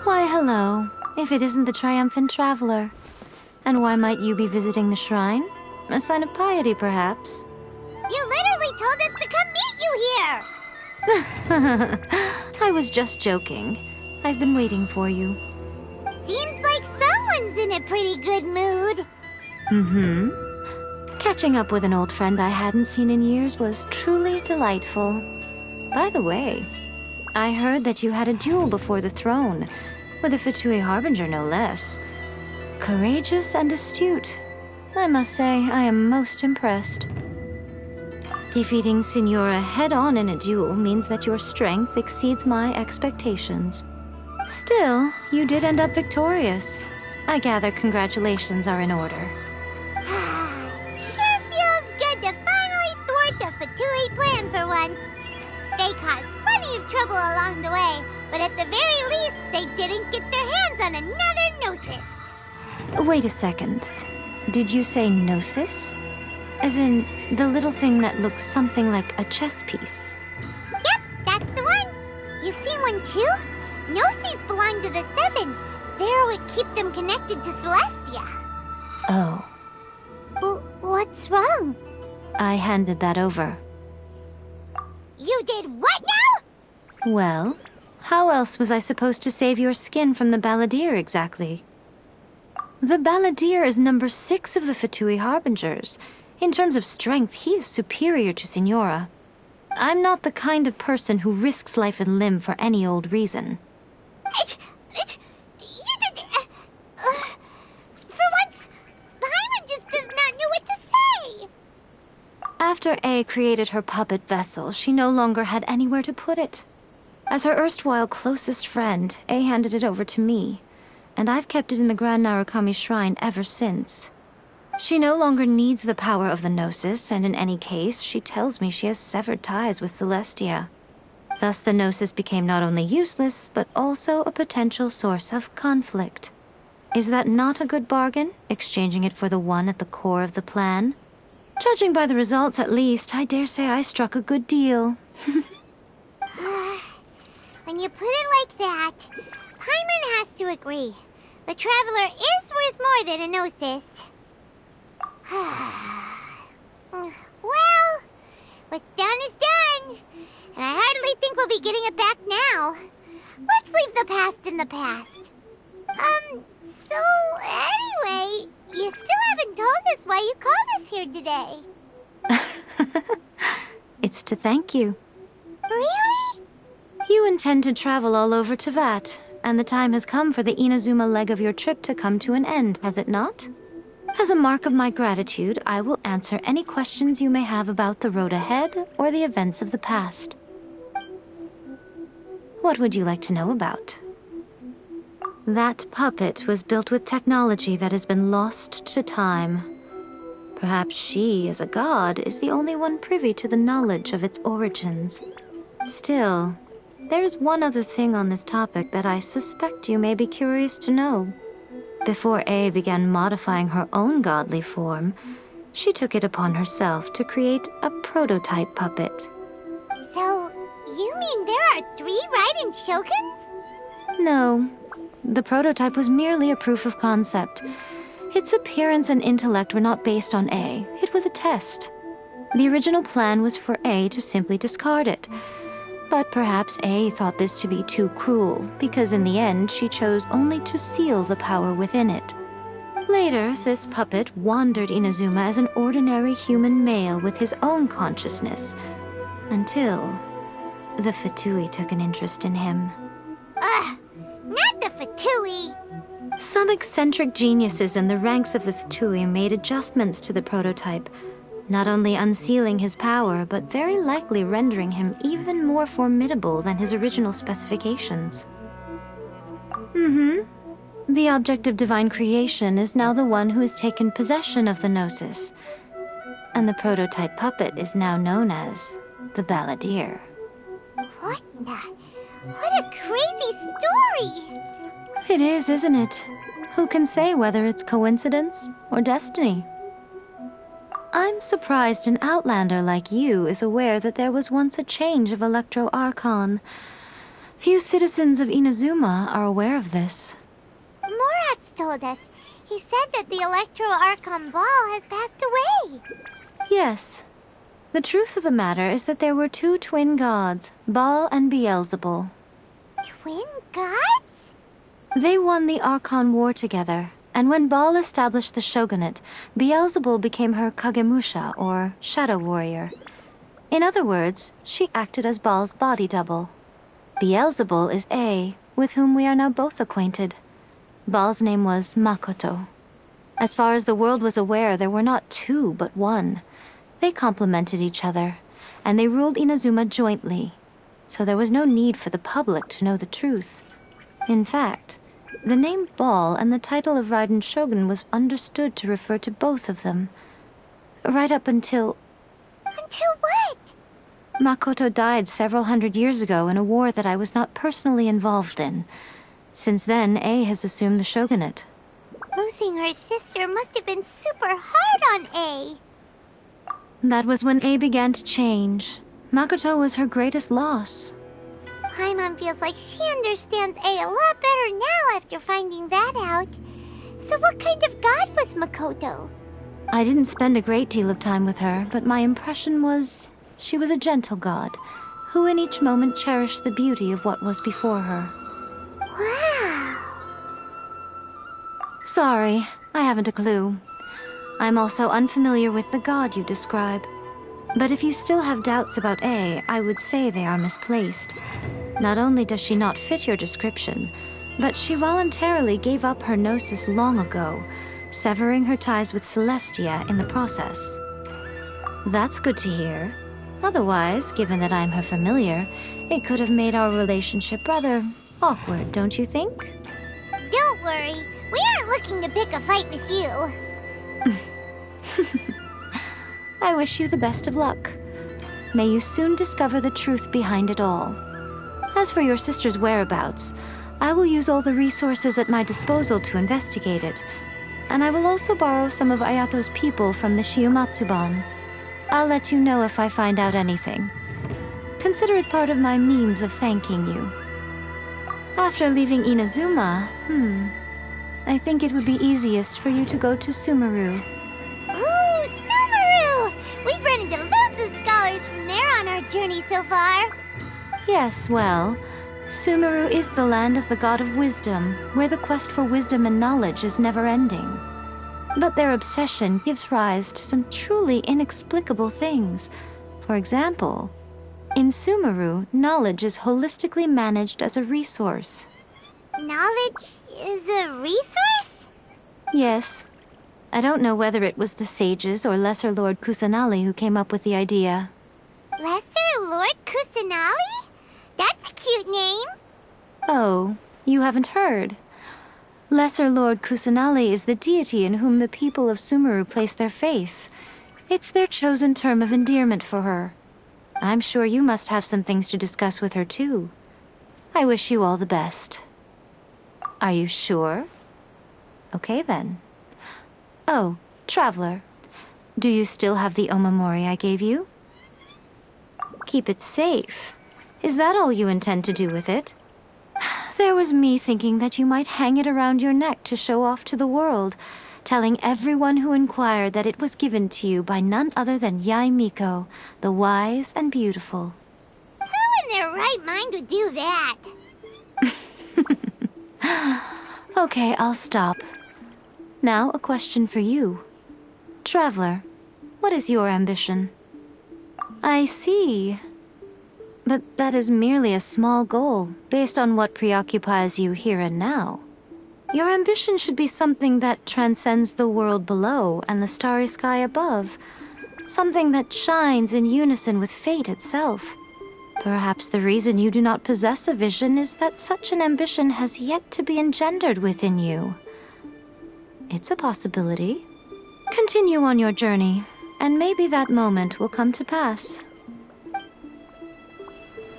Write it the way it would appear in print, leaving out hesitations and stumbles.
Why, hello, if it isn't the triumphant traveler. And why might you be visiting the shrine? A sign of piety, perhaps? You literally told us to come meet you here! I was just joking. I've been waiting for you. Seems like someone's in a pretty good mood. Catching up with an old friend I hadn't seen in years was truly delightful. By the way, I heard that you had a duel before the throne, with a Fatui Harbinger no less. Courageous and astute. I must say, I am most impressed. Defeating Signora head-on in a duel means that your strength exceeds my expectations. Still, you did end up victorious. I gather congratulations are in order. Sure feels good to finally thwart the Fatui plan for once. They caused plenty of trouble along the way, but at the very least, they didn't get their hands on another Gnosis. Wait a second. Did you say Gnosis? As in, the little thing that looks something like a chess piece? Yep, that's the one. You've seen one too? Gnosis belong to the Seven. They're what keep them connected to Celestia. Oh. What's wrong? I handed that over. You did what now? Well, how else was I supposed to save your skin from the Balladeer exactly? The Balladeer is number 6 of the Fatui Harbingers. In terms of strength, he is superior to Signora. I'm not the kind of person who risks life and limb for any old reason. For once, Paimon just does not know what to say. After A created her puppet vessel, she no longer had anywhere to put it. As her erstwhile closest friend, A handed it over to me, and I've kept it in the Grand Narukami Shrine ever since. She no longer needs the power of the Gnosis, and in any case, she tells me she has severed ties with Celestia. Thus the Gnosis became not only useless, but also a potential source of conflict. Is that not a good bargain, exchanging it for the one at the core of the plan? Judging by the results, at least, I dare say I struck a good deal. When you put it like that, Paimon has to agree. The Traveler is worth more than a Gnosis. Well, what's done is done. And I hardly think we'll be getting it back now. Let's leave the past in the past. So anyway, you still haven't told us why you called us here today. It's to thank you. Really? You intend to travel all over Teyvat, and the time has come for the Inazuma leg of your trip to come to an end, has it not? As a mark of my gratitude, I will answer any questions you may have about the road ahead or the events of the past. What would you like to know about? That puppet was built with technology that has been lost to time. Perhaps she, as a god, is the only one privy to the knowledge of its origins. Still, there is one other thing on this topic that I suspect you may be curious to know. Before A began modifying her own godly form, she took it upon herself to create a prototype puppet. So, you mean there are 3 Raiden Shoguns? No, the prototype was merely a proof of concept. Its appearance and intellect were not based on A, it was a test. The original plan was for A to simply discard it. But perhaps A thought this to be too cruel, because in the end she chose only to seal the power within it. Later, this puppet wandered Inazuma as an ordinary human male with his own consciousness, until the Fatui took an interest in him. Ugh, not the Fatui! Some eccentric geniuses in the ranks of the Fatui made adjustments to the prototype, not only unsealing his power, but very likely rendering him even more formidable than his original specifications. The object of divine creation is now the one who has taken possession of the Gnosis, and the prototype puppet is now known as the Balladeer. What a crazy story! It is, isn't it? Who can say whether it's coincidence or destiny? I'm surprised an outlander like you is aware that there was once a change of Electro Archon. Few citizens of Inazuma are aware of this. Morat's told us. He said that the Electro Archon Ball has passed away. Yes. The truth of the matter is that there were two twin gods, Baal and Beelzebul. Twin gods? They won the Archon War together, and when Baal established the shogunate, Beelzebul became her Kagemusha, or shadow warrior. In other words, she acted as Baal's body double. Beelzebul is A, with whom we are now both acquainted. Baal's name was Makoto. As far as the world was aware, there were not two, but one. They complemented each other, and they ruled Inazuma jointly, so there was no need for the public to know the truth. In fact, the name Baal and the title of Raiden Shogun was understood to refer to both of them. Right up until... Until what? Makoto died several hundred years ago in a war that I was not personally involved in. Since then, A has assumed the shogunate. Losing her sister must have been super hard on A. That was when A began to change. Makoto was her greatest loss. Paimon feels like she understands A a lot better now after finding that out. So what kind of god was Makoto? I didn't spend a great deal of time with her, but my impression was she was a gentle god, who in each moment cherished the beauty of what was before her. Wow. Sorry, I haven't a clue. I'm also unfamiliar with the god you describe. But if you still have doubts about A, I would say they are misplaced. Not only does she not fit your description, but she voluntarily gave up her Gnosis long ago, severing her ties with Celestia in the process. That's good to hear. Otherwise, given that I'm her familiar, it could have made our relationship rather awkward, don't you think? Don't worry, we aren't looking to pick a fight with you. I wish you the best of luck. May you soon discover the truth behind it all. As for your sister's whereabouts, I will use all the resources at my disposal to investigate it, and I will also borrow some of Ayato's people from the Shiumatsuban. I'll let you know if I find out anything. Consider it part of my means of thanking you. After leaving Inazuma, I think it would be easiest for you to go to Sumeru. Ooh, Sumeru! We've run into loads of scholars from there on our journey so far. Yes, well, Sumeru is the land of the god of wisdom, where the quest for wisdom and knowledge is never-ending. But their obsession gives rise to some truly inexplicable things. For example, in Sumeru, knowledge is holistically managed as a resource. Knowledge is a resource? Yes. I don't know whether it was the sages or Lesser Lord Kusanali who came up with the idea. Lesser Lord Kusanali? That's a cute name. Oh, you haven't heard. Lesser Lord Kusanali is the deity in whom the people of Sumeru place their faith. It's their chosen term of endearment for her. I'm sure you must have some things to discuss with her too. I wish you all the best. Are you sure? Okay then. Oh, Traveler, do you still have the omamori I gave you? Keep it safe. Is that all you intend to do with it? There was me thinking that you might hang it around your neck to show off to the world, telling everyone who inquired that it was given to you by none other than Yae Miko, the wise and beautiful. Who in their right mind would do that? Okay, I'll stop. Now, a question for you. Traveler, what is your ambition? I see. But that is merely a small goal, based on what preoccupies you here and now. Your ambition should be something that transcends the world below and the starry sky above. Something that shines in unison with fate itself. Perhaps the reason you do not possess a vision is that such an ambition has yet to be engendered within you. It's a possibility. Continue on your journey, and maybe that moment will come to pass.